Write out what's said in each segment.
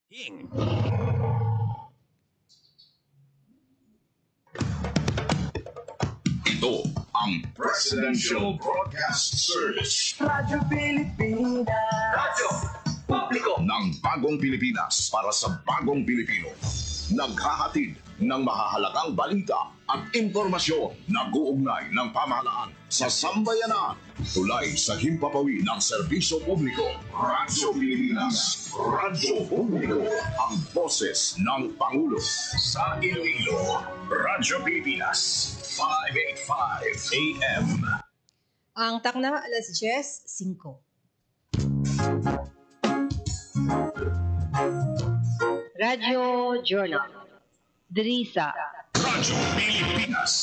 Hing. Ito ang Presidential Broadcast Service. Radyo Pilipinas. Radyo Publiko ng Bagong Pilipinas para sa Bagong Pilipino. Naghahatid ng mahahalagang balita at impormasyon na guugnay ng pamahalaan sa sambayanan. Tulay sa himpapawid ng serbisyo publiko. Radyo Pilipinas. Radyo Publiko. Ang boses ng Pangulo. Sa Iloilo. Radyo Pilipinas. 585 AM. Ang takna, alas 10:05. Radyo Journal. Drisa. Radyo Pilipinas.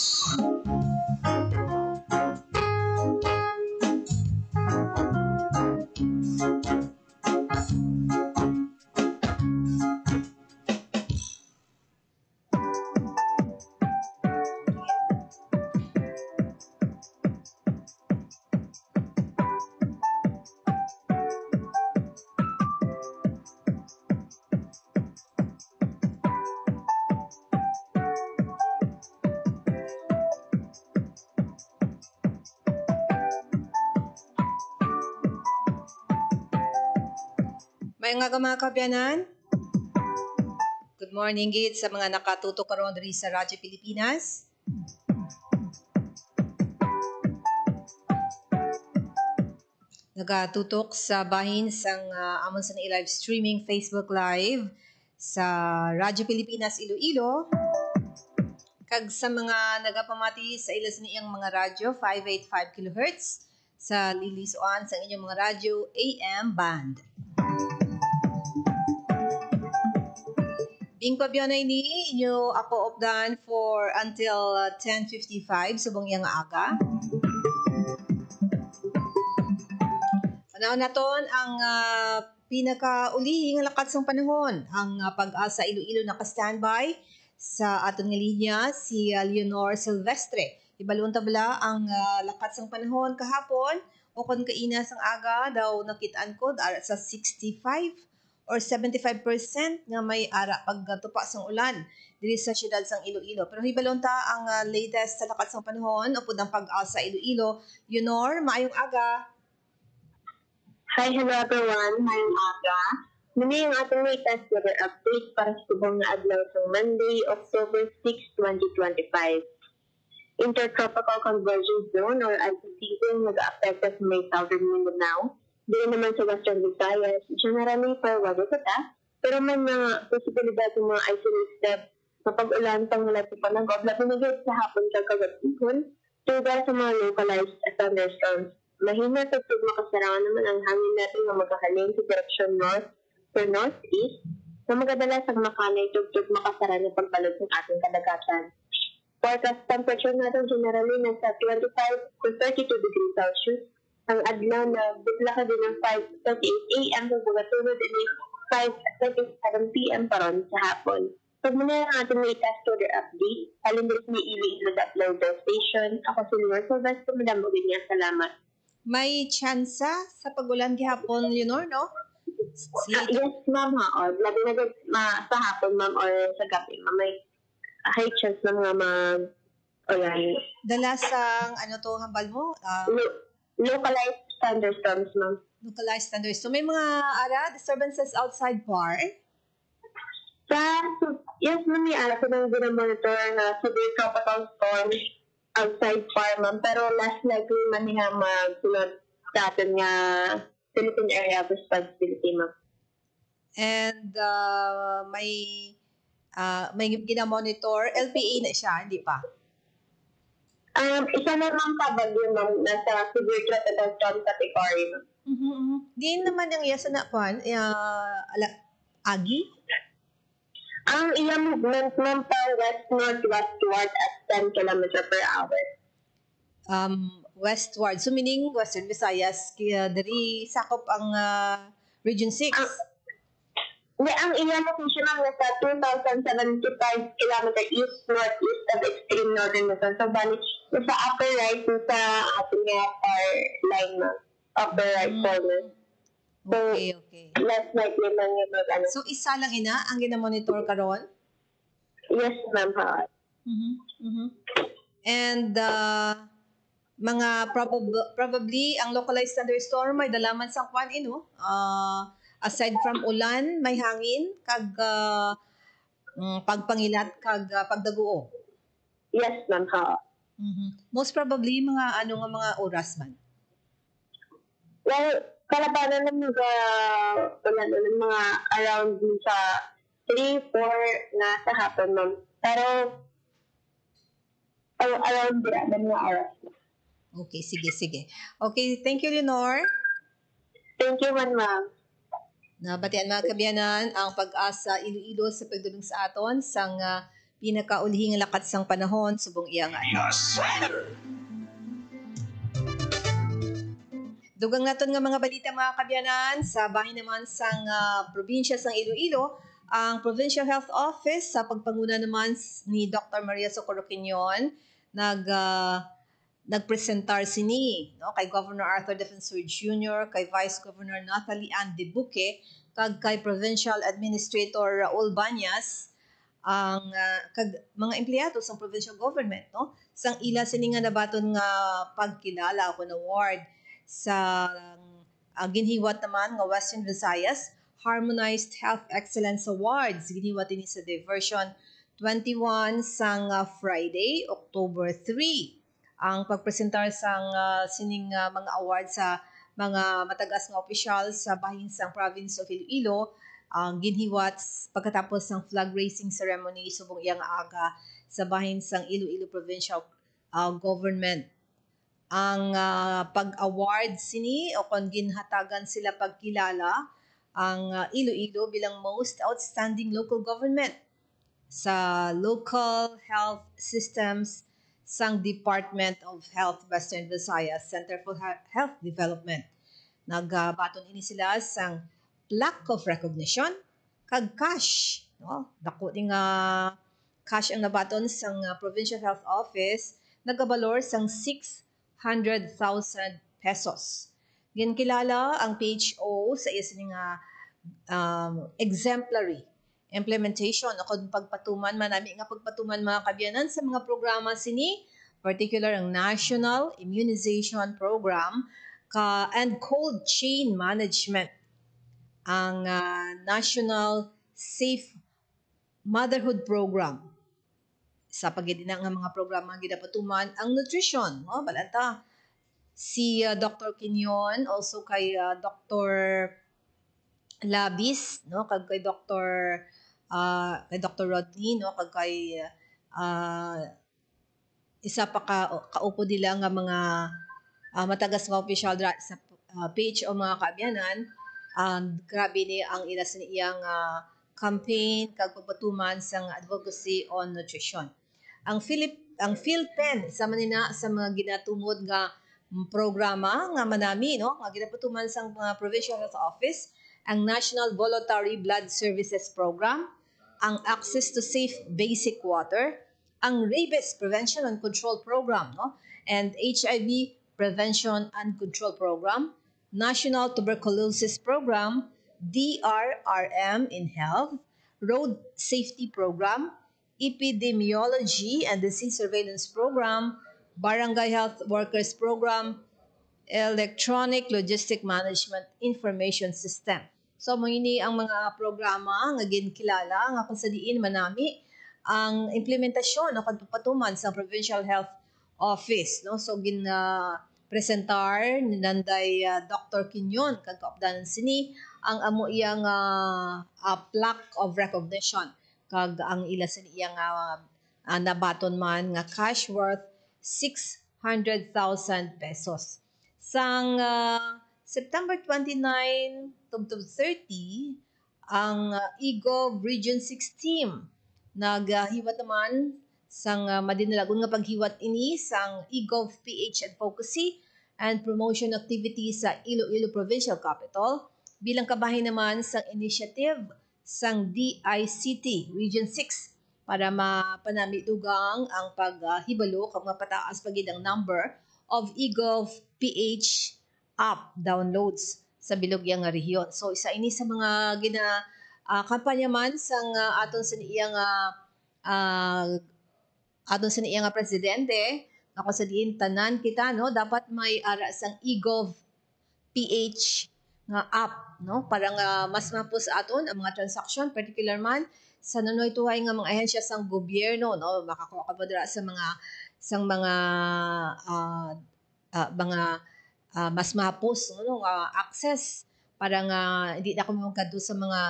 May nga mga kabyanan. Good morning gid sa mga nakatutok karon diri sa Radyo Pilipinas. Nagatutok sa bahin sang amon sa live streaming Facebook Live sa Radyo Pilipinas Iloilo. Kag sa mga nagapamati sa ilas niyang mga radyo 585 kHz sa lilisuan sa inyong mga radyo AM band. Bing pabyanay ni inyo ako opdan for until 10:55 subong yang aga. Panahon naton ang pinakauli nga lakat sang panahon. Ang Pag-asa Iloilo naka-standby sa aton nga linya si Leonor Silvestre. Ibalon tabla ang lakat sang panahon kahapon o kon kaina sang aga daw nakitaan ko sa 65 or 75% nga may ara pagtupa sang ulan diri sa siyudad sang Iloilo. Pero hibalon ta ang latest sa lakat sang panahon upod ang Pag-asa Iloilo. Leonor, maayong aga. Hi, hello everyone. Mayong aga. Muna yung ating latest weather update para sa subong na adlaw sa Monday, October 6, 2025. Intertropical Convergence Zone or ICC zone nag-affect sa may southern Mindanao. Doon naman sa Western Visayas, generally for weather kata, pero may mga posibilidad ng mga isolated mapag-ulan pang nila sa pananggob, labi na sa hapon kagagatikon, tugal sa mga localized thunderstorms. Mahina sa makasarawan naman ang hangin natin na magkahaling sa direksyon north or northeast na magadala sa makanay tugtog makasara na pagbalot ng ating kadagatan. Forecast temperature natin generally nasa 25 to 32 degrees Celsius. Ang adlaw na bigla ka din ng 5:38 a.m. kung bugatulod din 5:37 p.m. paron sa hapon. Pag muna ang ating latest weather update, halin din ni Iloilo upload station. Ako si Leonor Silvestre, madamo din niya. Salamat. May tsansa sa pag-ulan gihapon, Leonor, no? Yes, ma'am. Labi na sa hapon, ma'am, or sa gabi, ma'am. May high chance na mga ulan. Dala sang ano to hambal mo? Localized thunderstorms, ma'am. Localized thunderstorms. So may mga disturbances outside par? Yes, ma'am, may alam ko nang ginamonitor na severe tropical storm outside par, ma'am. Pero last likely man niya magsunod sa atin nga Philippine Area of Responsibility, ma'am. And may ginamonitor. LPA na siya, hindi pa? Isa na ma'am kabagyo, ma'am, nasa severe tropical storm category, ma'am. Di naman ang yasa na pan, Agi? Ang iyang movement, ma'am, pa west-northwestward at 10 km per hour. Westward. So meaning Western Visayas, kaya dari sakop ang Region 6. Ang iyang location, ma'am, nasa 2,075 km east-northeast of extreme northern Luzon. So, bali, nasa upper right, nasa ating far line, ma'am. Upper right corner. Okay, okay. last night yun lang yung mag-ano. So, isa lang ina ang ginamonitor karon? Yes, ma'am, ha. And mga probably ang localized thunderstorm may dalaman sang kwan ino. Aside from ulan, may hangin kag pagpangilat kag pagdaguo. Yes, ma'am, ha. Most probably mga ano nga mga oras man. Well, kalabanan ng mga around sa 3, 4 na sa hapon, ma'am. Pero, around ng mga oras. Okay, sige. Okay, thank you, Leonor. Thank you, ma'am. Nabatian mga kabyanan ang pag-asa Iloilo sa pagdulong sa aton sang pinakaulihing lakat sang panahon subong iyangan. Pilipinas. Dugang naton nga mga balita mga kabyanan sa bahin naman sang probinsya sang Iloilo, ang Provincial Health Office sa pagpanguna naman ni Dr. Maria Socorro Quinyon nagpresentar sini no kay Governor Arthur Defensor Jr., kay Vice Governor Natalie Ann De Buque, kag kay Provincial Administrator Raul Banyas ang kag mga empleyado sa provincial government no sang ila sini nga nabaton nga pagkilala o award sa ginhiwat naman nga Western Visayas Harmonized Health Excellence Awards ginhiwat ini sa Diversion 21 sang Friday, October 3. Ang pagpresentar sang sining mga awards sa mga matagas nga opisyal sa bahin sang province of Iloilo ang ginhiwat pagkatapos ng flag raising ceremony subong iyang aga sa bahin sang Iloilo Provincial Government. Ang pag-award sini o kon ginhatagan sila pagkilala ang Iloilo bilang most outstanding local government sa local health systems sang Department of Health Western Visayas Center for Health Development. Nagbaton ini sila sang plaque of recognition kag cash no dako ding cash ang nabaton sang Provincial Health Office nagabalor sang 600,000 pesos. Ginkilala ang PHO sa iya sining exemplary implementation o kung pagpatuman manami nga pagpatuman mga kabyanan sa mga programa sini, particular ang National Immunization Program and Cold Chain Management, ang National Safe Motherhood Program. Sa pagidina nga mga programa gidapatuman ang nutrition, no balanta. Si Dr. Quinyon, also kay Dr. Labis, no kag kay Dr. Rodney, no kag kay isa pa kaupo nila nga mga matagas nga opisyal sa PHO mga kabyanan. Grabe ni ang ila sa iyang campaign kag pagpatuman sa advocacy on nutrition. Ang PhilPen sa manina sa mga ginatumod nga programa nga manami no nga ginapatuman sa Provincial Health Office, ang National Voluntary Blood Services Program, ang Access to Safe Basic Water, ang Rabies Prevention and Control Program, no? And HIV Prevention and Control Program, National Tuberculosis Program, DRRM in Health, Road Safety Program, Epidemiology and Disease Surveillance Program, Barangay Health Workers Program, Electronic Logistic Management Information System. So, ini ang mga programa nga ginkilala nga kung sa diin manami ang implementasyon o pagpapatuman sa Provincial Health Office. No? So, presentar ni Nanday Dr. Quinyon kag kaupdanan sini ang amo iyang plaque of recognition kag ang ila sa iyang nabaton man nga cash worth 600,000 pesos. Sang September 29 to 30, ang EGOV Region 6 team naghiwat naman sang madinalagon nga paghiwat ini sang EGOV PH Advocacy and Promotion Activities sa Iloilo Provincial Capital bilang kabahin naman sang initiative sang DICT Region 6 para mapanamitugang ang paghibalo kag mapataas pagid ang number of EGOV PH app downloads sa bilogyang nga rehiyon. So isa ini sa mga kampanya man sang aton sa iyang presidente, ako sa diin tanan kita no, dapat may ara sang eGov PH nga app no, para nga mas mapos aton ang mga transaction, particular man sa nunoy tuhay nga mga ahensya sang gobyerno no, makakuha ka ba dira sa mga mas mapos no, access para nga hindi na ako magkado sa mga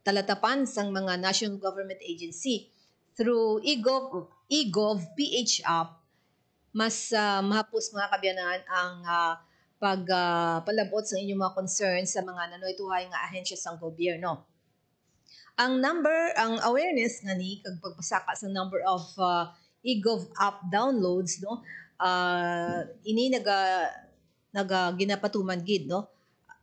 talatapan sang mga national government agency through eGov PH app. Mas mahapos mga kabyanan ang palabot sa inyong mga concerns sa mga nanoy tuhay nga ahensya sang gobyerno. Ang awareness nga ni kag pagpasaka sa number of eGov app downloads no, ini ginapatuman gid no,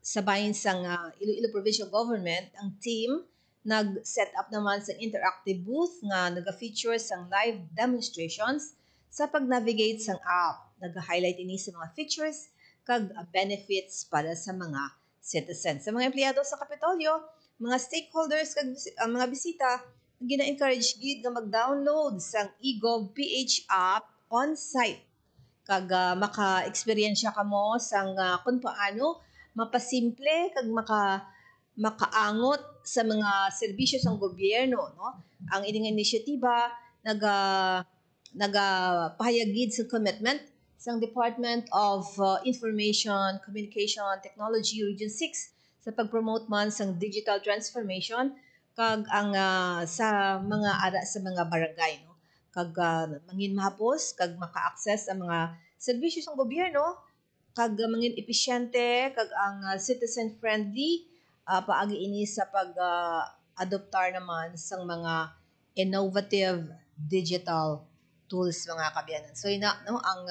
sa bahin sang Iloilo Provincial Government. Ang team nag-set up naman sa interactive booth nga naga-feature sang live demonstrations sa pag-navigate sang app. Nag-highlight ini sa mga features kag benefits para sa mga citizens. Sa mga empleyado sa Kapitolyo, mga stakeholders kag mga bisita, gina-encourage gid nga mag-download sang eGov PH app on-site kag maka-eksperyensya kamo sang kung paano mapasimple kag makaangot sa mga serbisyo sang gobyerno no. Ang ining inisyatiba nagapahayag sa commitment sang Department of Information Communication Technology Region 6 sa pag-promote man sang digital transformation kag ang sa mga ara sa mga barangay no, kag mangin mahapos kag maka-access ang mga serbisyo sang gobyerno kag mangin epesyente kag ang citizen friendly paagi ini sa pag-adoptar naman sang mga innovative digital tools mga kabyanan. So ina no ang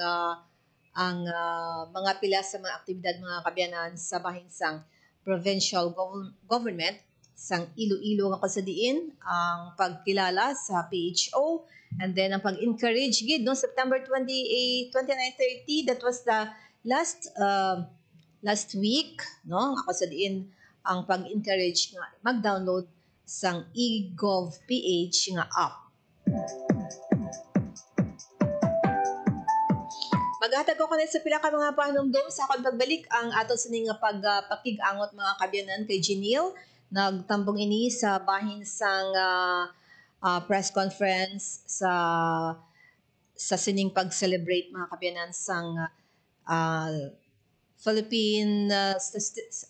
mga pila sa mga aktibidad mga kabyanan sa bahin sang provincial government sang Iloilo nga kasadiin ang pagkilala sa PHO and then ang pag-encourage gid no, September 28, 29, 30, that was the last week no, ako sa diin ang pag-encourage nga mag-download sang eGov PH nga app. Maghatag ko kanit sa pila ka mga panumdum sa akong pagbalik ang ato sa nga pagpakig-angot mga kabyanan kay Jeneil. Nagtambong ini sa bahin sang press conference sa sining pag-celebrate mga kabyanan sang Philippine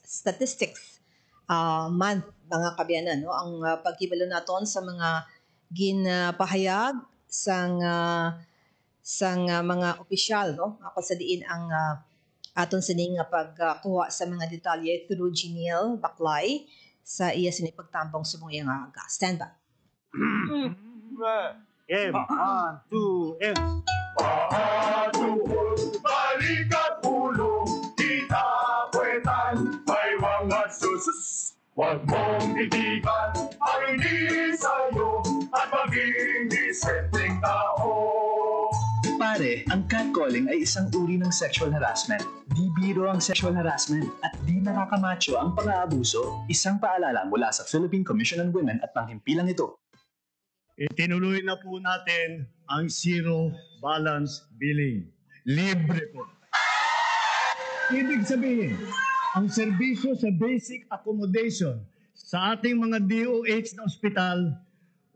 Statistics Month mga kabyanan no. Ang pagkibalo naton sa mga ginapahayag sang mga opisyal no, ako sa diin ang aton sining pagkuha sa mga detalye through Jeneil Baclay sa iya sining pagtambong sa mga nga stand by. Game. 1, 2, and... Paduhol, balikat ulo, kita kwetan, may mga susus. Huwag mong titigan, ay di sa'yo, at maging disenteng tao. Pare, ang catcalling ay isang uri ng sexual harassment. Di biro ang sexual harassment at di nakakamacho ang pang-aabuso. Isang paalala mula sa Philippine Commission on Women at panghimpilang ito. Itinuloy na po natin ang zero balance billing. Libre po. Ibig sabihin, ang serbisyo sa basic accommodation sa ating mga DOH na ospital,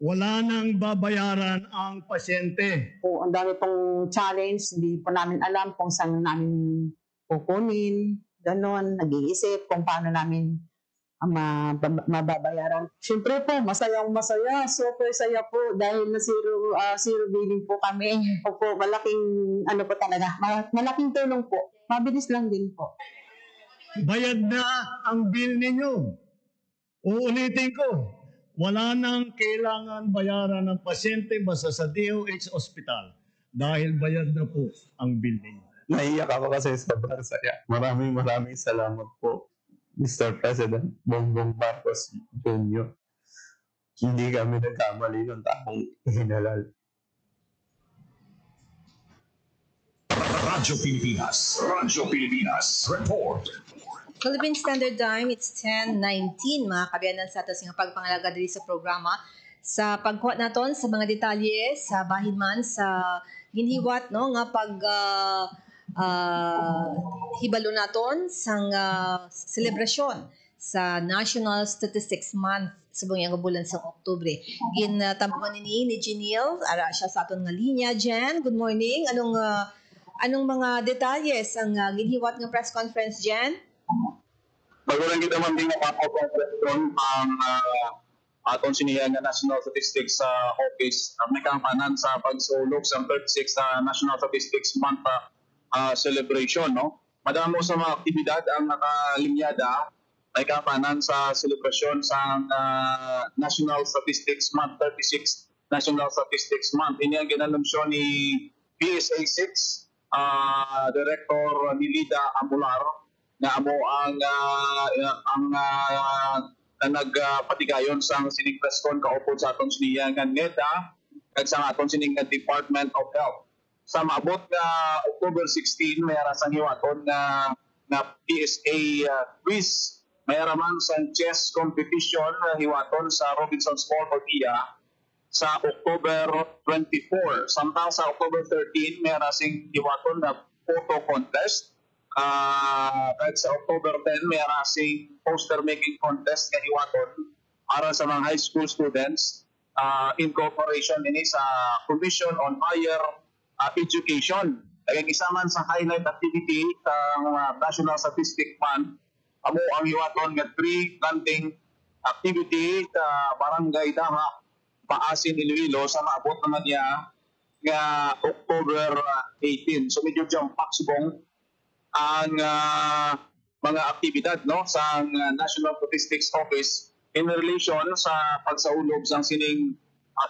wala nang babayaran ang pasyente. Po, ang dami pong challenge, hindi po namin alam kung saan namin kukunin, ganon, nag-iisip kung paano namin mababayaran. Siyempre po, masayang masaya, super saya po dahil na zero billing po kami. Po, malaking ano po talaga, malaking tulong po. Mabilis lang din po. Bayad na ang bill ninyo. Uulitin ko, wala nang kailangan bayaran ng pasyente basta sa DOH Hospital dahil bayad na po ang bill ninyo. Naiyak ako kasi sobrang saya. Maraming salamat po, Mr. President Bongbong Marcos Jr. Hindi kami nagkamali ng taong hinalal. Radyo Pilipinas. Report. Philippine Standard Time, it's 10:19 mga kabiyanan sa ato nga pagpangalaga diri sa programa. Sa pagkuha naton sa mga detalye sa bahin man sa ginhiwat no nga pag hibalo naton sang selebrasyon sa National Statistics Month sa buong bulan sa Oktubre. Gintampuan ni Jeneil, ara siya sa aton nga linya. Jen, good morning. Anong mga detalles ang ginhiwat nga press conference, Jen? Bago lang kita man din ang aton siniya nga National Statistics Office may kampanan sa pagsulog sa 36 National Statistics Month celebration, no? Madamo sa mga aktibidad ang nakalinyada may kampanan sa selebrasyon sa National Statistics Month, 36 National Statistics Month. Ini ang ginalunsyon ni PSA 6 Director ni Lida Amular na amo ang nagpatigayon sa sining press con kaupod sa aton siniya nga NEDA kag sa aton sining Department of Health. Sa maabot nga October 16 may arasang hiwaton na PSA quiz. May araman sa chess competition na hiwaton sa Robinson's Mall, Tortilla sa October 24. Samtang sa October 13 may arasing hiwaton na photo contest. Kahit sa October 10 may arasing poster making contest nga hiwaton para sa mga high school students in cooperation ini sa Commission on Higher Education. Kaya isa man sa highlight activity sa National Statistics Month amo ang hiwaton nga tree planting activity sa Barangay Daha, Paasin, Iloilo sa maabot naman niya nga October 18. So medyo jump-pack subong ang mga aktibidad no sa National Statistics Office in relation sa pagsaulog sa sining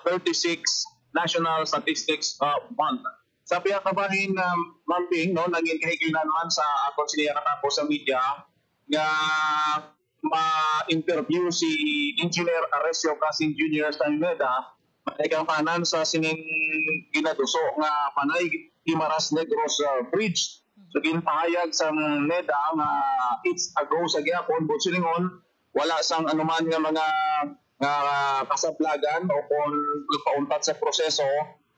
36 National Statistics Month. Sa pinakabahin Mamping no naging kahigilan man sa aton siniya katapos sa media nga ma-interview si Engineer Aresio Casing Jr. sa NEDA may kampanan sa sining ginaduso nga Panay Guimaras Negros Bridge. So ginpahayag sa NEDA nga it's a go sa gyapon but silingon wala sang anuman nga mga kasablagan o kung pauntat sa proseso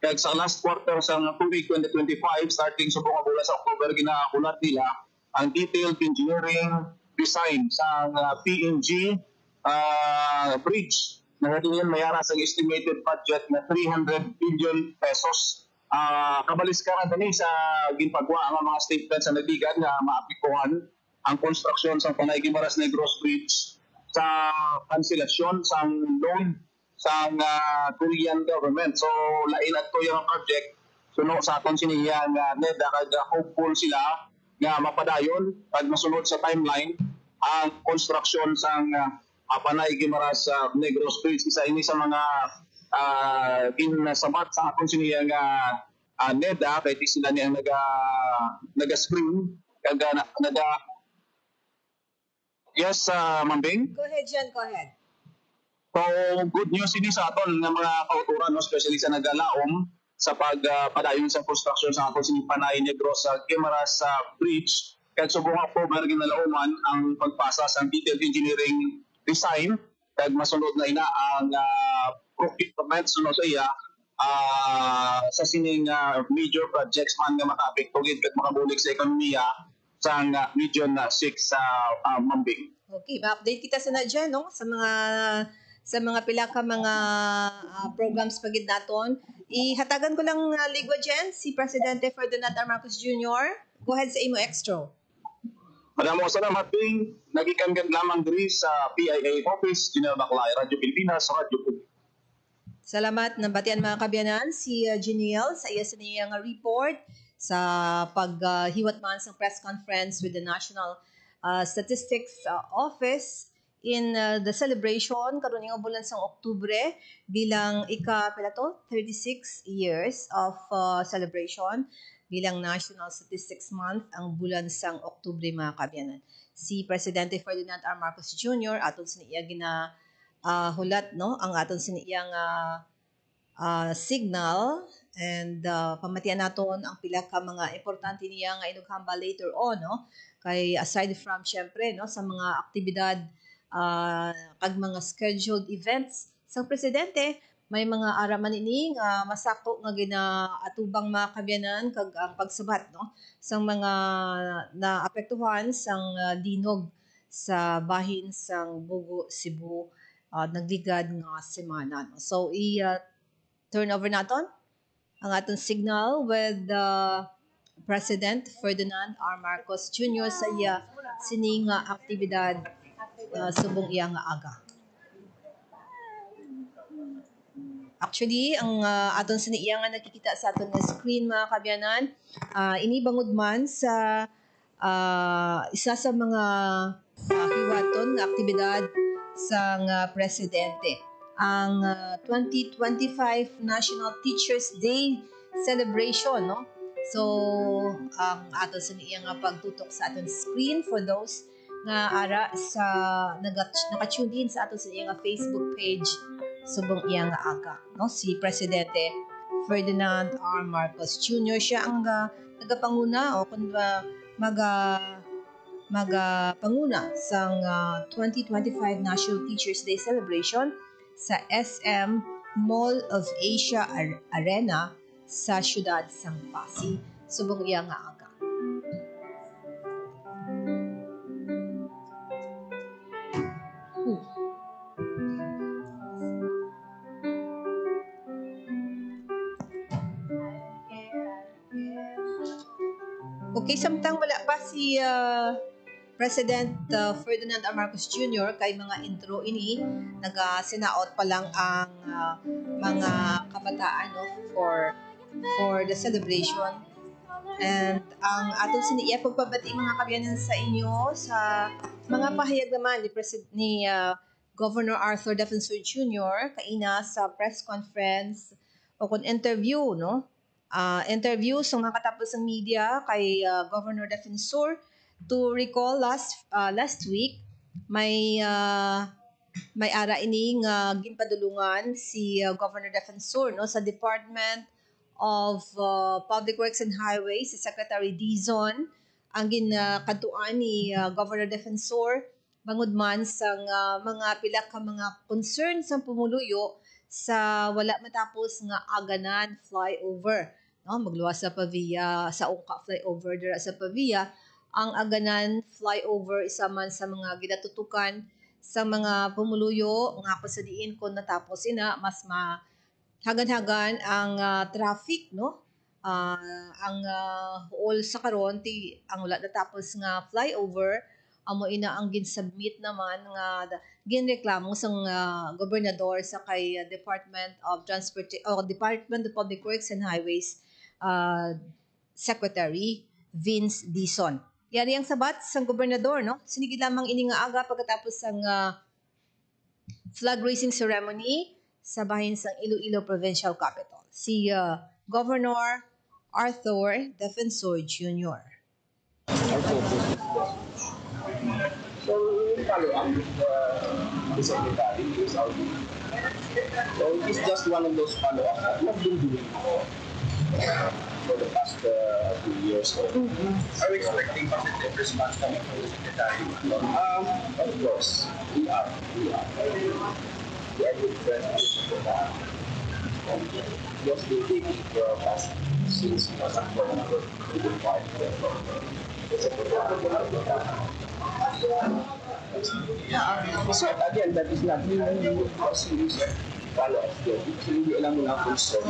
kaya sa last quarter sa tuig 2025 starting sa buong bulan sa October ginakulat nila ang detailed engineering design sa PNG bridge na natin mayara sa estimated budget na 300 billion pesos. Kabalis ka na din sa ginpagwa ang mga statements sa nagbigan na maapikuhan ang konstruksyon sa Panay Guimaras Negros Bridge sa kanselasyon sa loan sa Korean government. So lain at ko yung project suno sa aton siniya nga NEDA kag hopeful sila nga mapadayon pag masunod sa timeline ang konstruksyon sa Panay Guimaras Negros Bridge. Isa ini sa mga ginasabat sa aton siniya nga NEDA kay di sila niya naga-screen kag Yes, Mambing? Go ahead, Jen. Go ahead. So, good news ini sa aton ng mga kauturan, no, especially sa nagalaom sa pagpadayon sa construction sa aton sining Panay Negros Guimaras Bridge. Kaya sa buong October ginalauman ang pagpasa sa detailed engineering design kag masunod na ina ang procurement sunod sa iya sa sining major projects man nga makaapektuhin kag makabulig sa ekonomiya sa Region 6 Mambing. Okay, ma-update kita sa Jen no sa mga pila ka mga programs pagid naton. Ihatagan ko lang ligwa Jen si Presidente Ferdinand R. Marcos Jr. Go ahead sa imo extra. Maraming salamat din. Nagikanggan lamang diri sa PIA Office, General Baclay, Radyo Pilipinas, Radyo Public. Salamat ng batian mga kabiyanan si Jeneil sa iya sa niyang report sa paghiwat man sa press conference with the National Statistics Office in the celebration karon nga bulan sa Oktubre bilang 36 years of celebration bilang National Statistics Month ang bulan sang Oktubre mga kabiyanan. Si Presidente Ferdinand R. Marcos Jr. aton sa iya hulat no ang aton sa iyang signal and pamatian naton ang pila ka mga importante niya nga inughamba later on no Kay aside from syempre no sa mga aktibidad kag mga scheduled events sang presidente, may mga ara man ini nga masako nga ginaatubang mga kabyanan kag ang pagsubat no sang mga naapektuhan sang dinog sa bahin sang Bugo, Cebu nagligad nga semana. No? So turn over naton ang aton signal with President Ferdinand R. Marcos Jr. sa iya sining aktibidad subong iya nga aga. Actually, ang aton siniya nga nakikita sa aton nga screen mga kabyanan, ini bangod man sa isa sa mga hiwaton nga aktibidad sang presidente. Ang 2025 National Teachers Day celebration, no? So, ang aton siniya nga pagtutok sa aton screen for those nga ara sa naka-tune in sa aton siniya nga Facebook page subong iya nga aga, no? Si Presidente Ferdinand R. Marcos Jr. siya ang nagapanguna o kun magapanguna sang 2025 National Teachers Day celebration sa SM Mall of Asia Arena sa siyudad sang Pasig subong iya nga aga. Okay, samtang wala pa si President Ferdinand R. Marcos Jr. kay mga intro ini, naga-sinaot pa lang ang mga kabataan no, for the celebration. And ang aton siniya pagpabati mga kabyanan sa inyo sa mga pahayag naman ni Governor Arthur Defensor Jr. kaina sa press conference o kung interview, no? Interview sa mga katapos ng media kay Governor Defensor. To recall last week may ara ini nga ginpadulungan si Governor Defensor no sa Department of Public Works and Highways si Secretary Dizon ang ginakatuan ni Governor Defensor bangod man sang mga pila ka mga concern sa pumuluyo sa wala matapos nga aganan flyover no magluwas sa Pavia sa Ungka flyover dira sa Pavia. Ang aganan flyover isa man sa mga ginatutukan sa mga pumuluyo nga pasadiin kung natapos ina mas hagan-hagan ang traffic no ang all sa karon ti ang wala natapos nga flyover amo ina ang ginsubmit naman nga ginreklamo sang gobernador sa kay Department of Transportation o Department of Public Works and Highways Secretary Vince Dizon. Yari ang sabat sang gobernador, no? Sinigid lamang ini nga aga pagkatapos sang flag raising ceremony sa bahin sang Iloilo Provincial Capital. Si Governor Arthur Defensor Jr. So, follow up with the secretary is out. So, it's just one of those follow-ups that we've been doing for the past 2 years. Are we expecting positive response coming from the secretary? Of course, we are. We are good friends with the secretary. Just been taking care of us since we was for number 25. So again, that is not really serious follow-up. It's really alam mo na concern.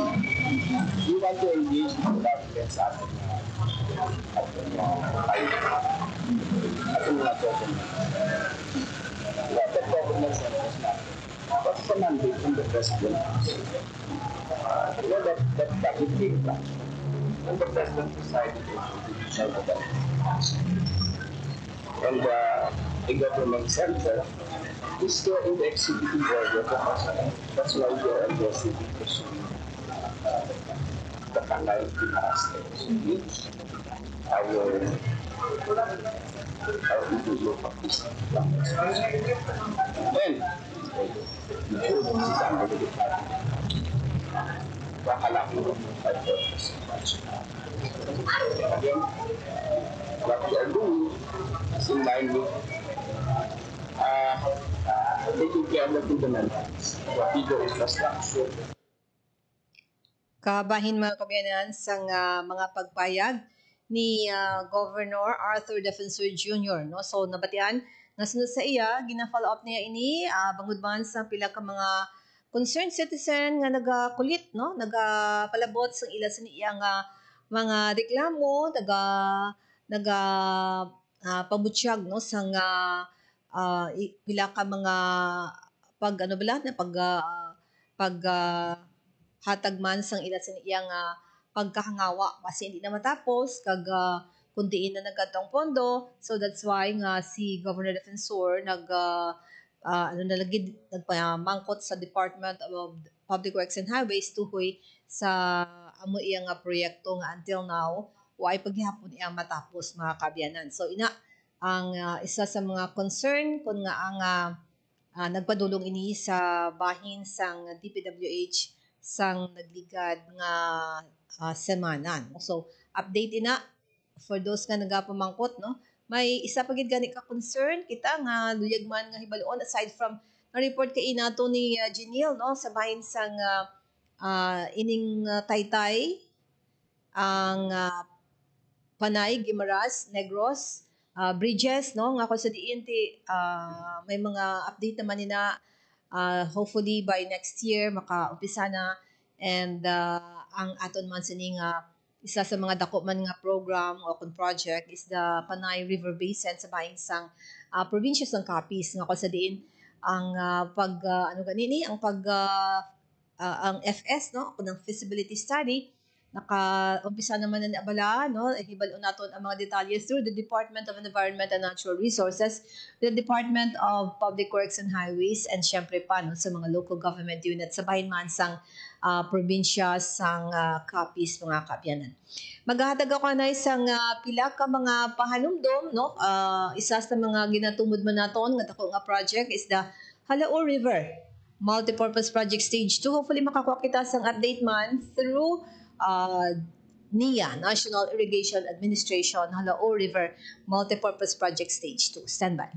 We want to engage the government sa ating mga government. What the government says na what's the mandate from the president? You know that would be that. And the president decided to judicial that. And the government center is still in the executive order. That's why we are aggressively pursuing the canal aspects, which our individual practitioners. Then, we should see under the department. Kakalaki ng 5%. Again, what we are doing is in line with taking care of the fundamentals, what we do infrastructure. Kabahin mga kabayanan sa mga pagpayag ni Governor Arthur Defensor Jr. No? So nabatian, nasunod sa iya, gina-follow up niya ini, bangod man sa pila ka mga concerned citizen nga nagakulit, no? Nagapalabot sa ila sa niya nga mga reklamo, pabutyag, no? Sa pila ka mga hatag man sang ila sa iyang pagkahangawa kasi hindi na matapos kag kundiin na nagkatong pondo, so that's why nga si Governor Defensor nagpamangkot sa Department of Public Works and Highways tuhoy sa amo iyang proyekto nga until now way paghihapon iyang matapos mga kabyanan. So ina ang isa sa mga concern kun nga ang nagpadulong ini sa bahin sang DPWH sang nagligad nga semana. So update ina for those nga nagapamangkot, no? May isa pa gid gani ka concern kita nga luyag man nga hibaluon aside from na report kay nato ni Janelle, no, sa bahin sang ining Taytay ang Panay, Guimaras, Negros, Bridges, no, nga ko sa DNT may mga update naman nina hopefully by next year maka-umpisa na and ang aton man sining isa sa mga dako man nga program o kung project is the Panay River Basin sa bahin sang provincias ng Capiz nga ko sa diin ang ang FS, no, ng feasibility study naka-umpisa naman na abala, no, hibalo naton ang mga detalye through the Department of Environment and Natural Resources, the Department of Public Works and Highways, and syempre pa no, sa mga local government units sa bahin man sang probinsya sang Capiz mga kabyanan. Maghahatag ako na isang pila ka mga pahanumdom, no, isa sa mga ginatumod man naton nga dako nga project is the Halao River Multipurpose Project Stage 2. Hopefully makakuha kita sang update man through NIA, National Irrigation Administration, Halao River Multipurpose Project Stage 2. Stand by.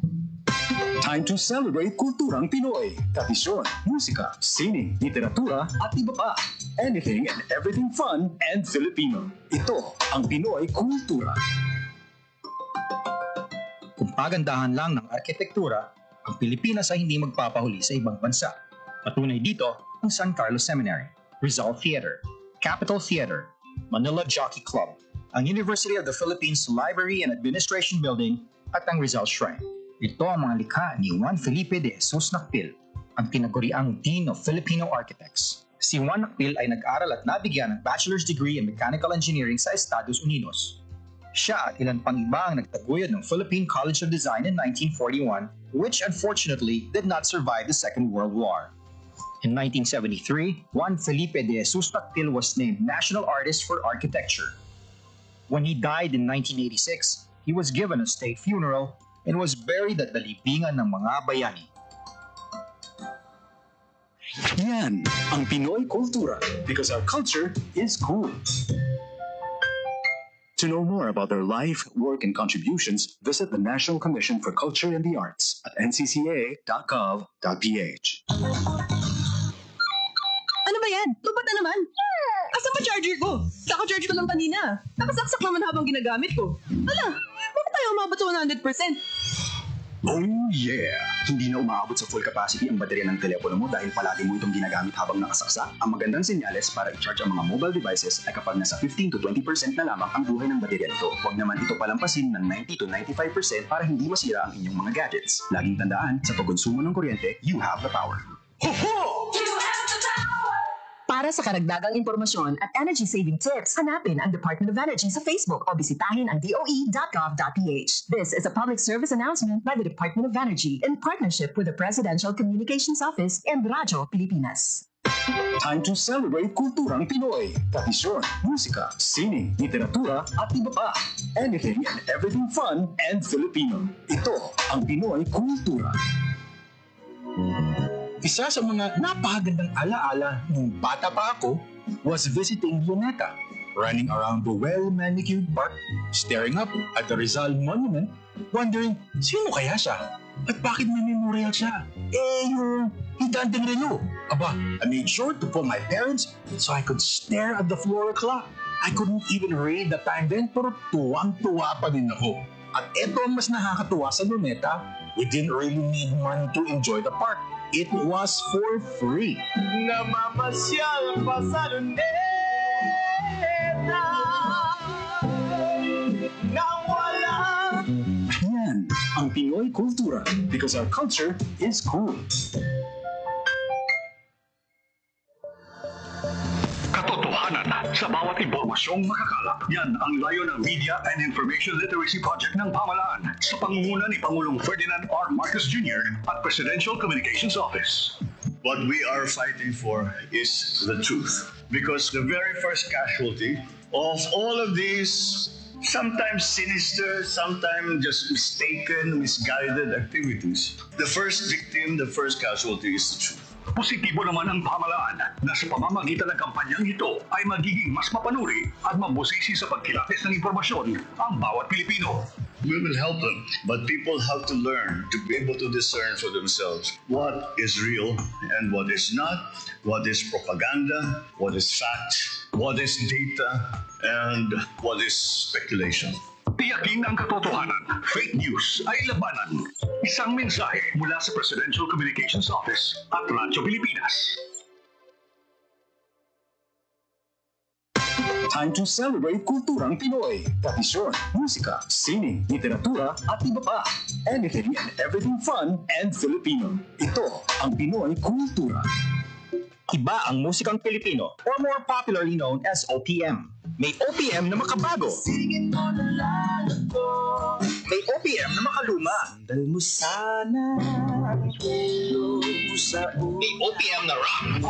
Time to celebrate kulturang Pinoy. Tradisyon, musika, sining, literatura, at iba pa. Anything and everything fun and Filipino. Ito ang Pinoy Kultura. Kung pagandahan lang ng arkitektura, ang Pilipinas ay hindi magpapahuli sa ibang bansa. Patunay dito ang San Carlos Seminary, Rizal Theater, Capitol Theater, Manila Jockey Club, ang University of the Philippines Library and Administration Building at ang Rizal Shrine. Ito ang mga likha ni Juan Felipe de Jesus Nakpil, ang tinaguriang Dean of Filipino Architects. Si Juan Nakpil ay nag-aral at nabigyan ng bachelor's degree in mechanical engineering sa Estados Unidos. Siya at ilan pang iba ang nagtaguyod ng Philippine College of Design in 1941, which unfortunately did not survive the Second World War. In 1973, Juan Felipe de Jesus Nakpil was named National Artist for Architecture. When he died in 1986, he was given a state funeral and was buried at the libingan ng mga bayani. Yan ang Pinoy Kultura because our culture is cool. To know more about their life, work, and contributions, visit the National Commission for Culture and the Arts at ncca.gov.ph. Ano ba yan? Tubat na naman! Asan ba charger ko? Kaka-charge ko lang kanina. Nakasaksak naman habang ginagamit ko. Hala, bakit tayo umabot sa 100%? Oh yeah! Hindi na umaabot sa full capacity ang baterya ng telepono mo dahil palagi mo itong ginagamit habang nakasaksak. Ang magandang senyales para i-charge ang mga mobile devices ay kapag nasa 15 to 20% na lamang ang buhay ng baterya nito. Huwag naman ito palampasin ng 90 to 95% para hindi masira ang inyong mga gadgets. Laging tandaan, sa pagkonsumo ng kuryente, you have the power. Ho-ho! Para sa karagdagang impormasyon at energy-saving tips, hanapin ang Department of Energy sa Facebook o bisitahin ang doe.gov.ph. This is a public service announcement by the Department of Energy in partnership with the Presidential Communications Office and Radyo Pilipinas. Time to celebrate kulturang Pinoy. Tradisyon, musika, sining, literatura, at iba pa. Anything and everything fun and Filipino. Ito ang Pinoy Kultura. Isa sa mga napakagandang alaala nung bata pa ako was visiting Luneta, running around the well-manicured park, staring up at the Rizal Monument, wondering, sino kaya siya? At bakit may memorial siya? Yung higanteng relo. Aba, I made sure to pull my parents so I could stare at the floor clock. I couldn't even read the time then, pero tuwang-tuwa pa din ako. At eto ang mas nakakatuwa sa Luneta, we didn't really need money to enjoy the park. It was for free. Namamasyal pa sa Luneta nang wala. Yan ang Pinoy kultura because our culture is cool. Katotohanan sa bawat impormasyong makakalap. Yan ang layo ng Media and Information Literacy Project ng pamahalaan sa pangunguna ni Pangulong Ferdinand R. Marcos Jr. at Presidential Communications Office. What we are fighting for is the truth. Because the very first casualty of all of these sometimes sinister, sometimes just mistaken, misguided activities, the first victim, the first casualty is the truth. Positibo naman ang pamahalaan na sa pamamagitan ng kampanyang ito ay magiging mas mapanuri at mabusisi sa pagkilatis ng impormasyon ang bawat Pilipino. We will help them, but people have to learn to be able to discern for themselves what is real and what is not, what is propaganda, what is fact, what is data, and what is speculation. Tiyakin ang katotohanan. Fake news ay labanan. Isang mensahe mula sa Presidential Communications Office at Radyo Pilipinas. Time to celebrate kulturang Pinoy. Tradisyon, musika, sining, literatura, at iba pa. Anything and everything fun and Filipino. Ito ang Pinoy kultura. Iba ang musikang Pilipino, or more popularly known as OPM. May OPM na makabago. May OPM na makaluma. Dal mo sana. May OPM na rock.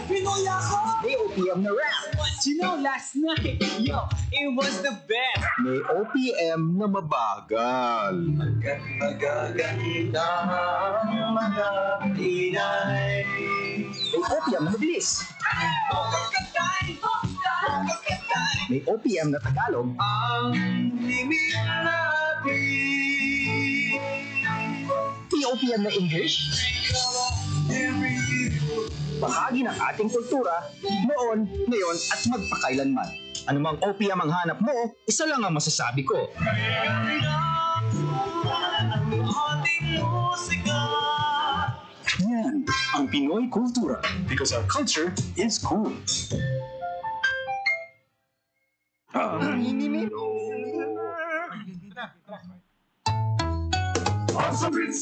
May OPM na rap. You know, last night, yo, it was the best. May OPM na mabagal. May OPM na mabilis. May OPM na Tagalog. May OPM na English. Bahagi ng ating kultura, noon, ngayon, at magpakailanman. Anumang OPM ang hanap mo, isa lang ang masasabi ko. Yan ang Pinoy kultura because our culture is cool. Ang sawit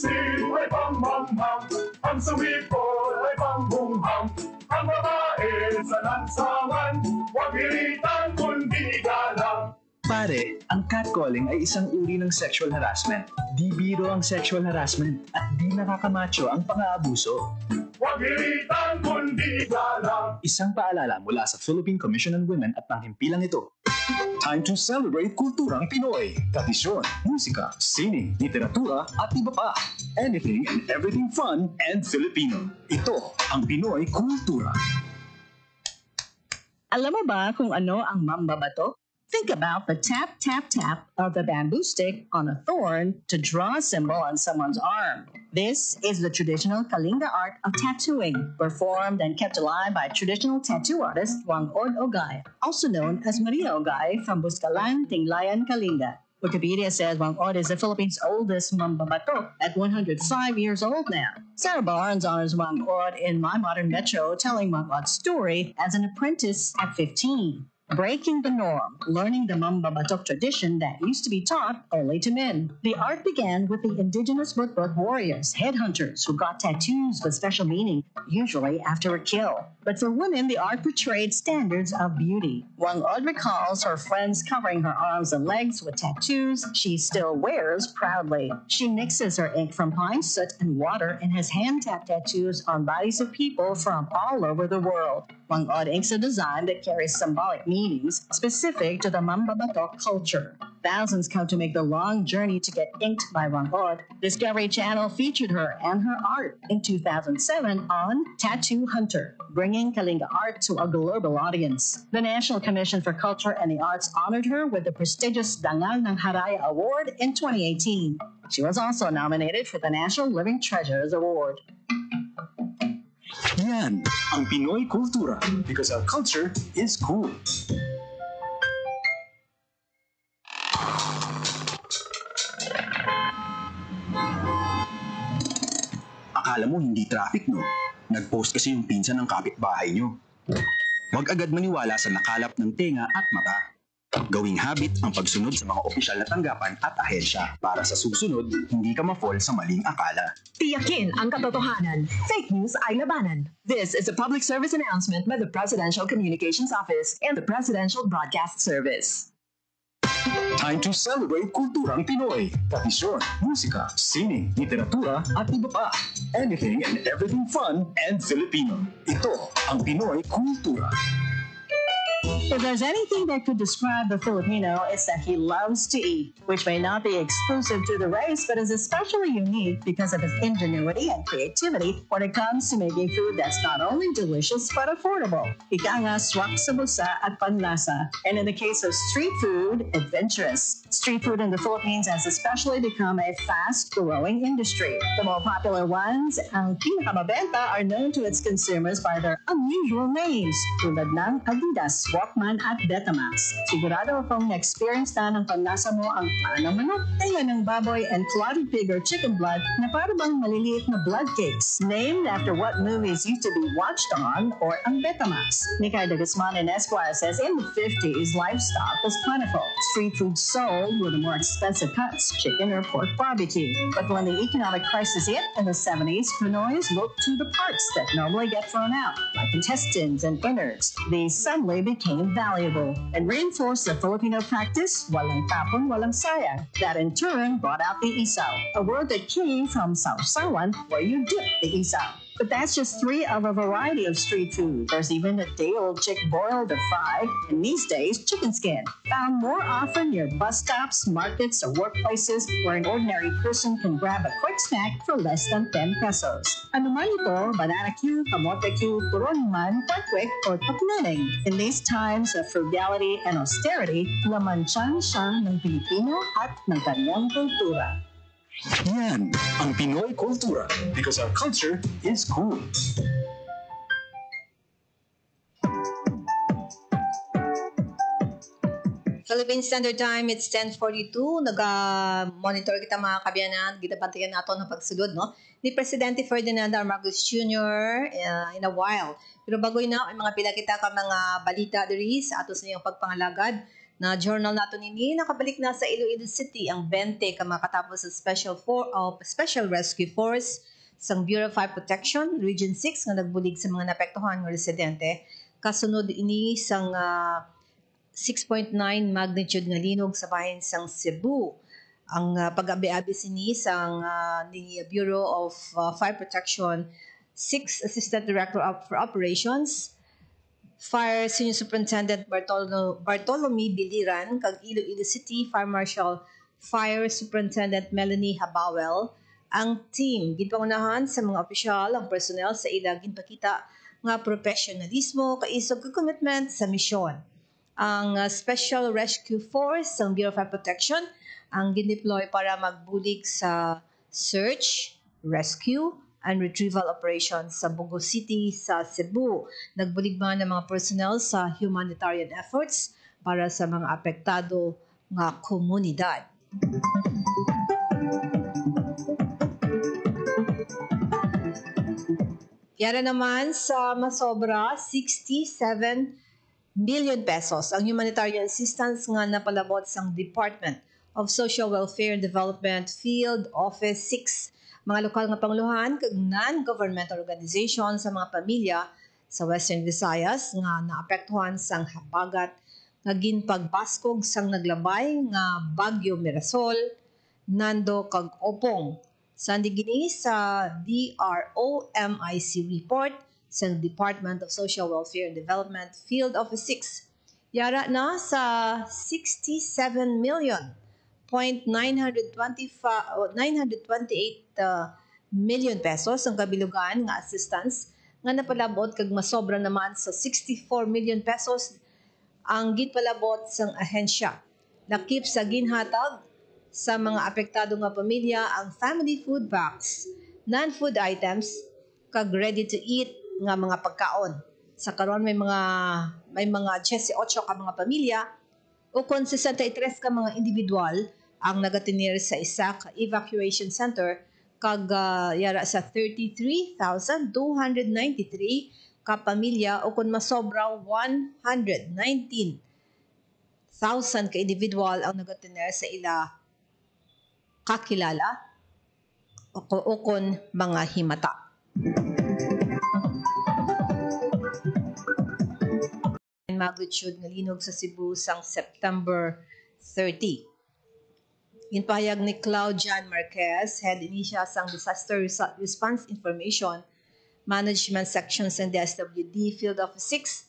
ay bam bam bam, ang sawit ay bam bum bam. Ang babae sa lansangan, huwag hiritan kundi galang. Pare, ang catcalling ay isang uri ng sexual harassment. Di biro ang sexual harassment at di nakakamacho ang pang-aabuso. Huwag hiritan kundi galang. Isang paalala mula sa Philippine Commission on Women at panghimpilang ito. Time to celebrate kulturang Pinoy. Tradisyon, musika, sining, literatura, at iba pa. Anything and everything fun and Filipino. Ito ang Pinoy kultura. Alam mo ba kung ano ang mambabato? Think about the tap, tap, tap of the bamboo stick on a thorn to draw a symbol on someone's arm. This is the traditional Kalinga art of tattooing, performed and kept alive by traditional tattoo artist Wangod Ogay, also known as Maria Ogay from Buscalan, Tinglayan, Kalinga. Wikipedia says Wangod is the Philippines' oldest mambabato at 105 years old now. Sarah Barnes honors Wangod in My Modern Metro, telling Wangod's story as an apprentice at 15. Breaking the norm, learning the mambabatok tradition that used to be taught only to men. The art began with the indigenous Butbut warriors, headhunters, who got tattoos with special meaning, usually after a kill. But for women, the art portrayed standards of beauty. Wangod recalls her friends covering her arms and legs with tattoos she still wears proudly. She mixes her ink from pine soot and water and has hand-tapped tattoos on bodies of people from all over the world. Wangod inks a design that carries symbolic meaning meanings specific to the Mambabato culture. Thousands come to make the long journey to get inked by Rangod. Discovery Channel featured her and her art in 2007 on Tattoo Hunter, bringing Kalinga art to a global audience. The National Commission for Culture and the Arts honored her with the prestigious Dangal ng Haraya Award in 2018. She was also nominated for the National Living Treasures Award. Yan ang Pinoy kultura because our culture is cool. Akala mo hindi traffic, no? Nag-post kasi yung pinsan ng kapitbahay nyo. Huwag agad maniwala sa nakalap ng tenga at mata. Gawing habit ang pagsunod sa mga opisyal na tanggapan at ahensya para sa susunod, hindi ka ma-fall sa maling akala. Tiyakin ang katotohanan. Fake news ay labanan. This is a public service announcement by the Presidential Communications Office and the Presidential Broadcast Service. Time to celebrate kulturang Pinoy. Tradisyon, musika, sining, literatura, at iba pa. Anything and everything fun and Filipino. Ito ang Pinoy kultura. If there's anything that could describe the Filipino, it's that he loves to eat, which may not be exclusive to the race, but is especially unique because of his ingenuity and creativity when it comes to making food that's not only delicious but affordable. Ika nga, swak sa busa at panlasa. And in the case of street food, adventurous. Street food in the Philippines has especially become a fast-growing industry. The more popular ones, ang pinakamabenta, are known to its consumers by their unusual names, tulad ng Adidas, Walkman at Betamax. Sigurado akong na-experience na ng panlasa mo ang panang manok, tayo ng baboy, and clotted pig or chicken blood na para bang maliliit na blood cakes, named after what movies used to be watched on, or ang Betamax. Nikay de Guzman and Esquire says in the 50s, livestock was plentiful. Street food sold with the more expensive cuts, chicken or pork barbecue. But when the economic crisis hit in the 70s, Pinoys looked to the parts that normally get thrown out, like intestines and innards. These suddenly became valuable and reinforced the Filipino practice, walang tapon, walang sayang. That in turn brought out the isaw, a word that came from sausawan, where you dip the isaw. But that's just three of a variety of street food. There's even a day-old chick boiled or fried, and these days, chicken skin, found more often near bus stops, markets, or workplaces where an ordinary person can grab a quick snack for less than 10 pesos. Ano man ito, banana cue, kamote cue, turon man, kwek, or tapneneng. In these times of frugality and austerity, laman-tiyan siya ng Pilipino at ng kanyang kultura. Yan ang Pinoy kultura because our culture is cool. Philippine Standard Time, it's 10:42. Nag-monitor kita mga kabyanan, gitabantayan nato ng pagsulod, no? Ni Presidente Ferdinand R. Marcos Jr. In a while. Pero bagoy na, ay mga pila kita ka mga balita diri sa atos niyang pagpangalagad na journal nato nini. Nakabalik na sa Iloilo City ang 20 ka makatapos sa Special Rescue Force sang Bureau of Fire Protection, Region 6 nga nagbulig sa mga naapektuhan nga residente. Kasunod ini sang 6.9 magnitude nga linog sa bahin sang Cebu. Ang pag-abi-abi sini sang ni Bureau of Fire Protection, 6 Assistant Director for Operations, Fire Senior Superintendent Bartolome Biliran, kag Iloilo City Fire Marshal Fire Superintendent Melanie Habawel. Ang team ginpangunahan sa mga opisyal, ang personnel sa ilang ginpakita nga professionalismo, kaisog ka commitment sa misyon. Ang Special Rescue Force ng Bureau of Fire Protection ang gindeploy para magbulig sa search, rescue, and retrieval operations sa Bugo City sa Cebu. Nagbulig man ng mga personnel sa humanitarian efforts para sa mga apektado nga komunidad. Yara naman sa masobra 67 million pesos ang humanitarian assistance nga napalabot sa Department of Social Welfare and Development Field Office 6, mga lokal nga panguluhan kag non-governmental organization sa mga pamilya sa Western Visayas nga naapektuhan sang habagat nga ginpagbaskog sang naglabay nga Bagyo Mirasol, Nando kag Opong. Sandi gini sa DROMIC report sa Department of Social Welfare and Development Field Office 6. Yara na sa 67,928 million pesos ang kabilugan nga assistance nga napalabot kag masobra naman sa 64 million pesos ang gitpalabot sang ahensya. Lakip sa ginhatag sa mga apektado nga pamilya ang family food packs, non-food items, kag ready-to-eat nga mga pagkaon. Sa karon may mga 18 ka mga pamilya o kon 63 ka mga individual ang nagatinir sa isa ka evacuation center kag yara sa 33,293 ka pamilya o kun masobra 119,000 ka individual ang nagatiner sa ila kakilala o kun mga himata. Magnitude nga linog sa Cebu sang September 30. Ginpahayag ni Claudian Marquez, head ini siya sang Disaster Response Information Management Section sa DSWD Field Office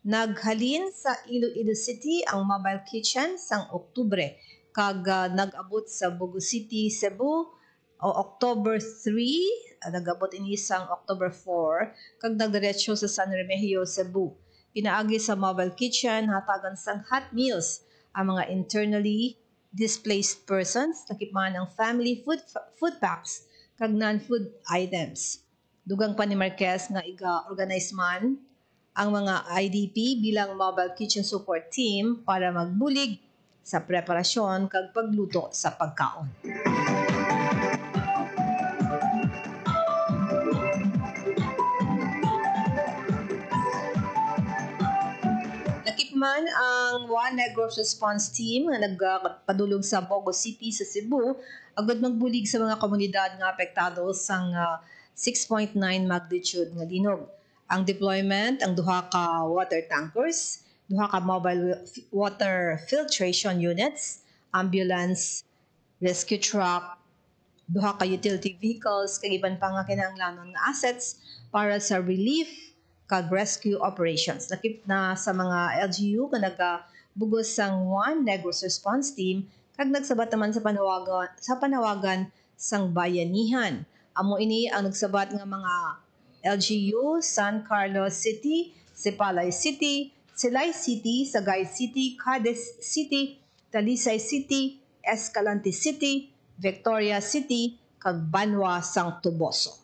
6, naghalin sa Iloilo City ang mobile kitchen sang Oktubre kag nag-abot sa Bogo City, Cebu o October 3, nag-abot ini sang October 4 kag nagdiretso sa San Remigio, Cebu. Pinaagi sa mobile kitchen hatagan sang hot meals ang mga internally displaced persons, nakipman ang family food packs kag non-food items. Dugang pa ni Marquez nga iga-organize man ang mga IDP bilang mobile kitchen support team para magbulig sa preparasyon kag pagluto sa pagkaon. Man ang One Negros Response Team nga nagpadulong sa Bogo City sa Cebu agad magbulig sa mga komunidad nga apektado sang 6.9 magnitude nga linog. Ang deployment ang duha ka water tankers, duha ka mobile water filtration units, ambulance, rescue truck, duha ka utility vehicles kag iban pa nga kinahanglanon nga assets para sa relief kag rescue operations. Nakip na sa mga LGU nga nagabugos sang One Negros Response Team kag nagsabat naman sa panawagan sang bayanihan. Amo ini ang nagsabat nga mga LGU, San Carlos City, Sipalay City, Silay City, Sagay City, Cadiz City, Talisay City, Escalante City, Victoria City, kag Banwa sang Tuboso.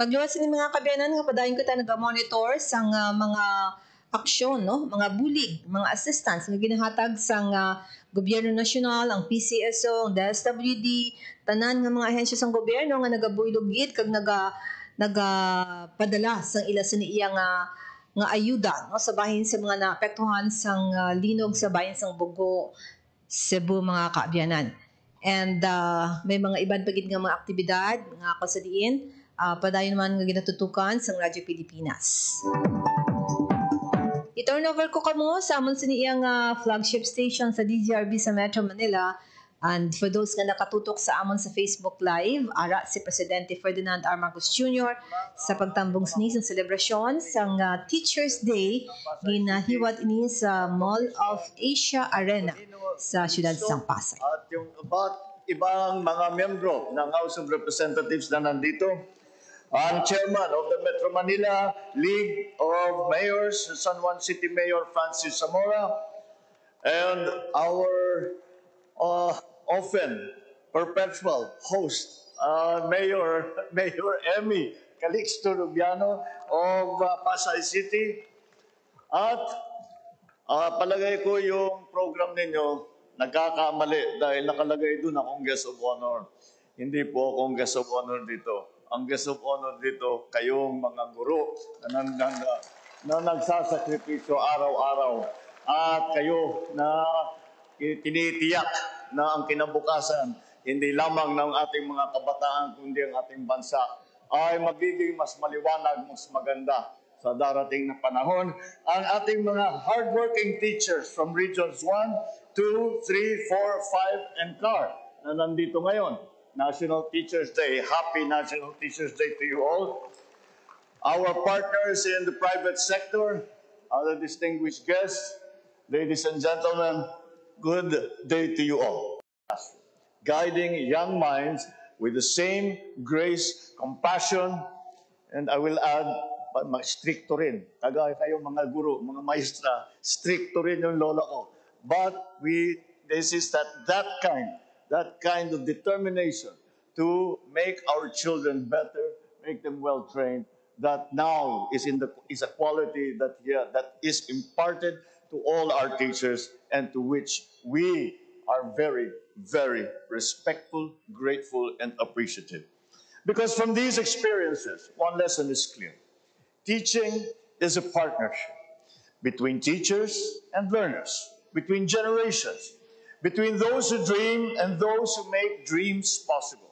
Pagluwas ni mga kabiyanan nga padayon kita naga-monitor sang mga aksyon, no? Mga bulig, mga assistance nga ginahatag sang gobyerno nasyonal, ang PCSO, ang DSWD, tanan nga mga ahensya sang gobyerno nga nagabuylugid kag nagapadala sang ila sa niya nga ayuda, no? Sa bahin sa mga naapektuhan sang linog sa bahin sang Bogo, Cebu mga kabiyanan. And may mga iban pagid nga mga aktibidad nga kasadiin. Padayon man nga ginatutukan sa Radyo Pilipinas. I-turn over ko kamo sa amon sa niyang flagship station sa DZRB sa Metro Manila. And for those nga nakatutok sa amon sa Facebook Live, ara si Presidente Ferdinand R. Marcos Jr. sa pagtambong sini sa selebrasyon sang Teachers Day ginahiwat ini sa Mall of Asia Arena sa siyudad sang Pasay. At yung ibang mga miyembro ng House of Representatives na nandito, ang chairman of the Metro Manila League of Mayors, San Juan City Mayor Francis Zamora, and our often perpetual host, Mayor Emmy Calixto Rubiano of Pasay City. At palagay ko yung program ninyo nagkakamali dahil nakalagay doon akong guest of honor. Hindi po akong guest of honor dito. Ang guest of honor dito, kayong mga guro na nagsasakripisyo araw-araw. At kayo na tinitiyak na ang kinabukasan, hindi lamang ng ating mga kabataan, kundi ang ating bansa, ay magiging mas maliwanag, mas maganda sa darating na panahon. Ang ating mga hardworking teachers from Regions 1, 2, 3, 4, 5, and CAR na nandito ngayon. National Teachers Day. Happy National Teachers Day to you all. Our partners in the private sector, other distinguished guests, ladies and gentlemen, good day to you all. Guiding young minds with the same grace, compassion, and I will add, stricto rin. Kagaya kayo mga guru, mga maestra, stricto rin yung lola ko. But this is that kind of determination to make our children better, make them well-trained, that now is a quality that is imparted to all our teachers and to which we are very, very respectful, grateful, and appreciative. Because from these experiences, one lesson is clear. Teaching is a partnership between teachers and learners, between generations, between those who dream and those who make dreams possible.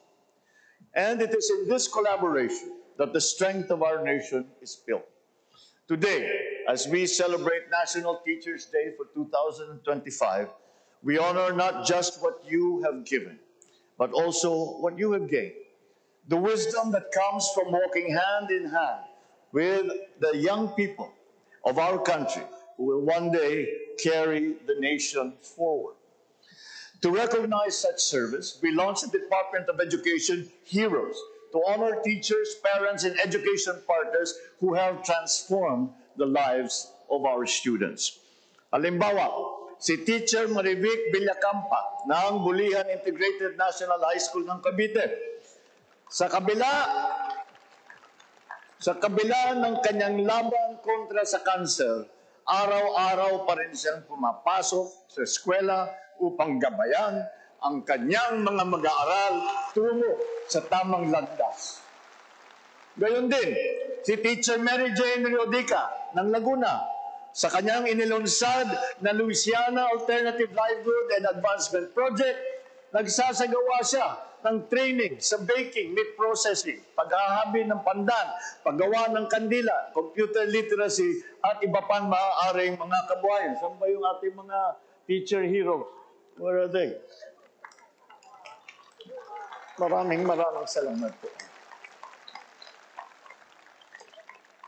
And it is in this collaboration that the strength of our nation is built. Today, as we celebrate National Teachers Day for 2025, we honor not just what you have given, but also what you have gained. The wisdom that comes from walking hand in hand with the young people of our country who will one day carry the nation forward. To recognize such service, we launched the Department of Education Heroes to honor teachers, parents, and education partners who have transformed the lives of our students. Halimbawa, si Teacher Marivic Villacampa ng Bulihan Integrated National High School ng Cavite. Sa kabila ng kanyang laban kontra sa kanser, araw-araw pa rin siyang pumapasok sa eskwela upang gabayan ang kanyang mga mag-aaral tungo sa tamang landas. Gayon din, si Teacher Mary Jane Riodica ng Laguna sa kanyang inilunsad na Louisiana Alternative Livelihood and Advancement Project, nagsasagawa siya ng training sa baking, meat processing, paghahabi ng pandan, paggawa ng kandila, computer literacy, at iba pang maaaring mga kabuhayan. Saan ba yung ating mga teacher heroes? Where are they? Maraming salamat po.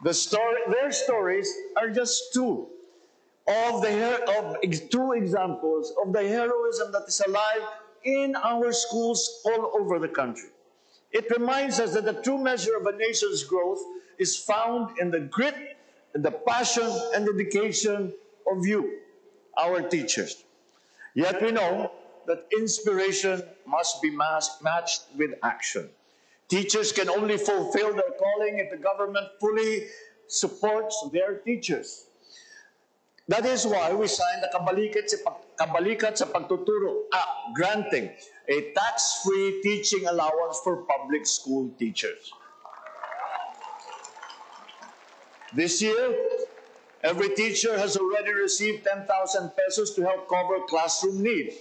Their stories are just two examples of the heroism that is alive in our schools all over the country. It reminds us that the true measure of a nation's growth is found in the grit, and the passion and dedication of you, our teachers. Yet we know that inspiration must be matched with action. Teachers can only fulfill their calling if the government fully supports their teachers. That is why we signed the Kabalikat sa Pagtuturo Act, granting a tax-free teaching allowance for public school teachers. This year, every teacher has already received 10,000 pesos to help cover classroom needs.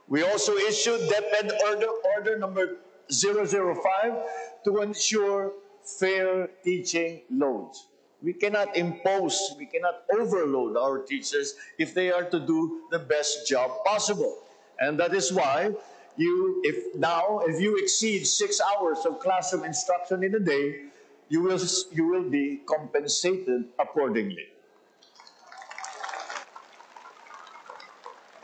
We also issued DepEd Order number 005 to ensure fair teaching loads. We cannot impose, we cannot overload our teachers if they are to do the best job possible. And that is why if you exceed 6 hours of classroom instruction in a day, you will be compensated accordingly.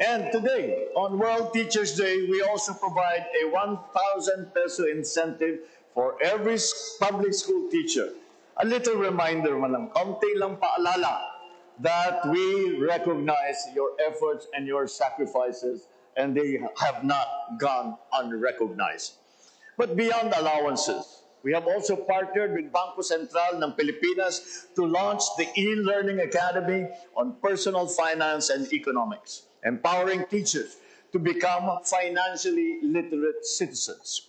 And today, on World Teachers Day, we also provide a 1,000 peso incentive for every public school teacher. A little reminder man lang, kaunti lang paalala that we recognize your efforts and your sacrifices, and they have not gone unrecognized. But beyond allowances, we have also partnered with Bangko Sentral ng Pilipinas to launch the e-learning academy on personal finance and economics, empowering teachers to become financially literate citizens.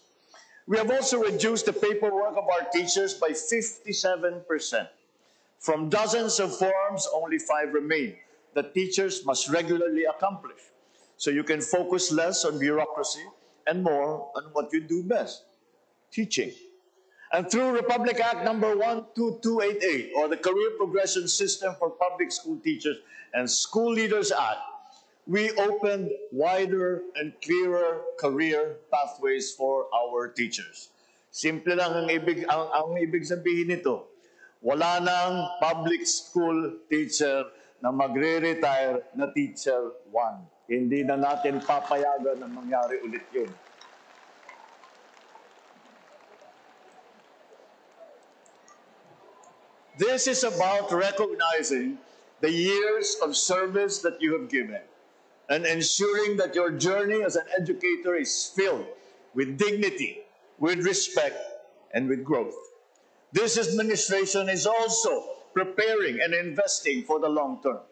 We have also reduced the paperwork of our teachers by 57%. From dozens of forms, only 5 remain that teachers must regularly accomplish. so you can focus less on bureaucracy and more on what you do best, teaching. And through Republic Act number 12288, or the Career Progression System for Public School Teachers and School Leaders Act, we opened wider and clearer career pathways for our teachers. Simple lang ang ibig sabihin nito. Wala nang public school teacher na magre-retire na teacher 1. Hindi na natin papayagan na mangyari ulit yun. This is about recognizing the years of service that you have given and ensuring that your journey as an educator is filled with dignity, with respect, and with growth. This administration is also preparing and investing for the long term.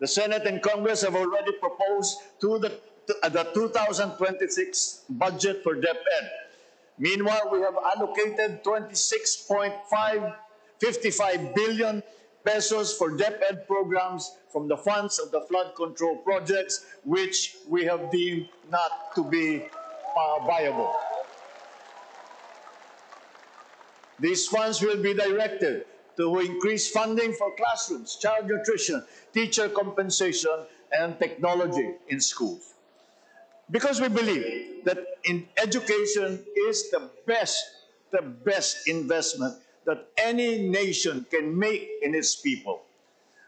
The Senate and Congress have already proposed the 2026 budget for DepEd. Meanwhile, we have allocated 26.55 billion pesos for DepEd programs from the funds of the flood control projects, which we have deemed not to be viable. These funds will be directed to increase funding for classrooms, child nutrition, teacher compensation, and technology in schools. Because we believe that education is the best investment that any nation can make in its people.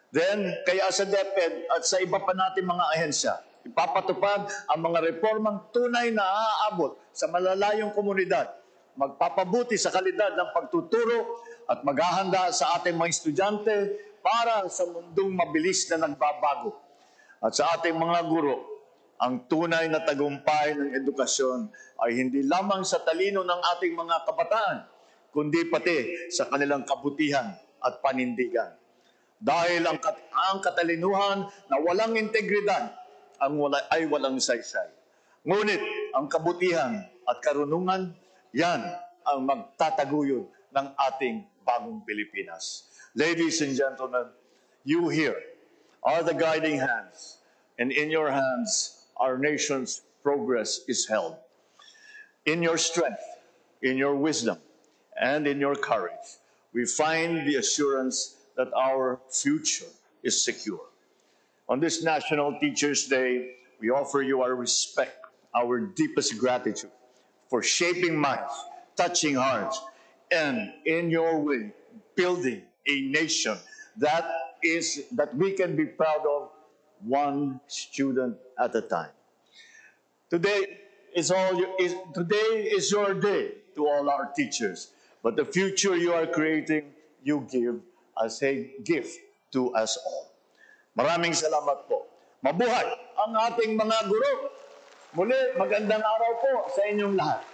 Then, kaya sa DepEd at sa iba pa natin mga ahensya, ipapatupad ang mga reformang tunay na aaabot sa malalayong komunidad, magpapabuti sa kalidad ng pagtuturo at maghahanda sa ating mga estudyante para sa mundong mabilis na nagbabago. At sa ating mga guro, ang tunay na tagumpay ng edukasyon ay hindi lamang sa talino ng ating mga kabataan, kundi pati sa kanilang kabutihan at panindigan. Dahil ang katalinuhan na walang integridad ay walang saysay. Ngunit ang kabutihan at karunungan, yan ang magtataguyod ng ating bagong Pilipinas. Ladies and gentlemen, you here are the guiding hands, and in your hands, our nation's progress is held. In your strength, in your wisdom, and in your courage, we find the assurance that our future is secure. On this National Teachers' Day, we offer you our respect, our deepest gratitude for shaping minds, touching hearts, and in your way, building a nation that we can be proud of, one student at a time. Today is your day to all our teachers, but the future you are creating, you give as a gift to us all. Maraming salamat po. Mabuhay ang ating mga guro. Muli, magandang araw po sa inyong lahat.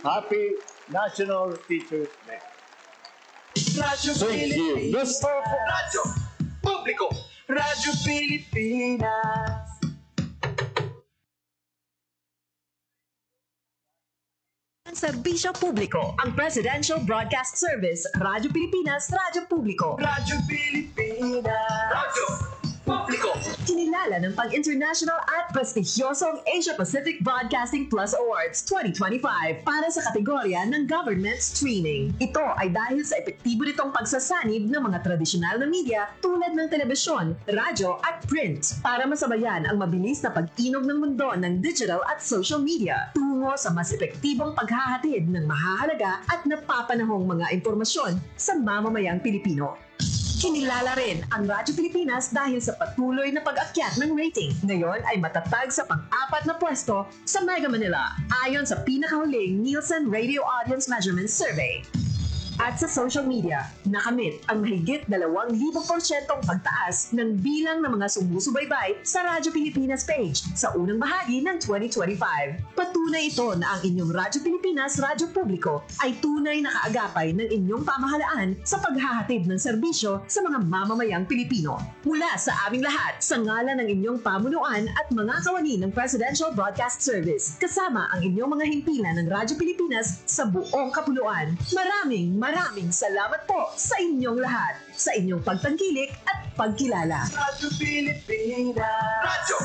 Happy National Teachers Day. Radyo Pilipinas. Radyo Publiko. Radyo Pilipinas. Ang serbisyo publiko, ang Presidential Broadcast Service, Radyo Pilipinas, Radyo Publiko. Radyo Pilipinas. Radyo Publiko. Kinilala ng pang-international at prestigyosong Asia Pacific Broadcasting Plus Awards 2025 para sa kategorya ng Government Streaming. Ito ay dahil sa epektibo nitong pagsasanib ng mga tradisyonal na media tulad ng telebisyon, radyo at print para masabayan ang mabilis na pag-inog ng mundo ng digital at social media tungo sa mas epektibong paghahatid ng mahahalaga at napapanahong mga impormasyon sa mamamayang Pilipino. Kinilala rin ang Radyo Pilipinas dahil sa patuloy na pag-akyat ng rating. Ngayon ay matatag sa pang-4 na pwesto sa Mega Manila ayon sa pinakahuling Nielsen Radio Audience Measurement Survey. At sa social media, nakamit ang mahigit 2,000% pagtaas ng bilang ng mga sumusubaybay sa Radyo Pilipinas page sa unang bahagi ng 2025. Patunay ito na ang inyong Radyo Pilipinas Radyo Publiko ay tunay na kaagapay ng inyong pamahalaan sa paghahatid ng serbisyo sa mga mamamayang Pilipino. Mula sa aming lahat, sa ngalan ng inyong pamunuan at mga kawani ng Presidential Broadcast Service, kasama ang inyong mga himpilan ng Radyo Pilipinas sa buong kapuluan. Maraming salamat po sa inyong lahat, sa inyong pagtangkilik at pagkilala. Radyo Pilipinas. Radyo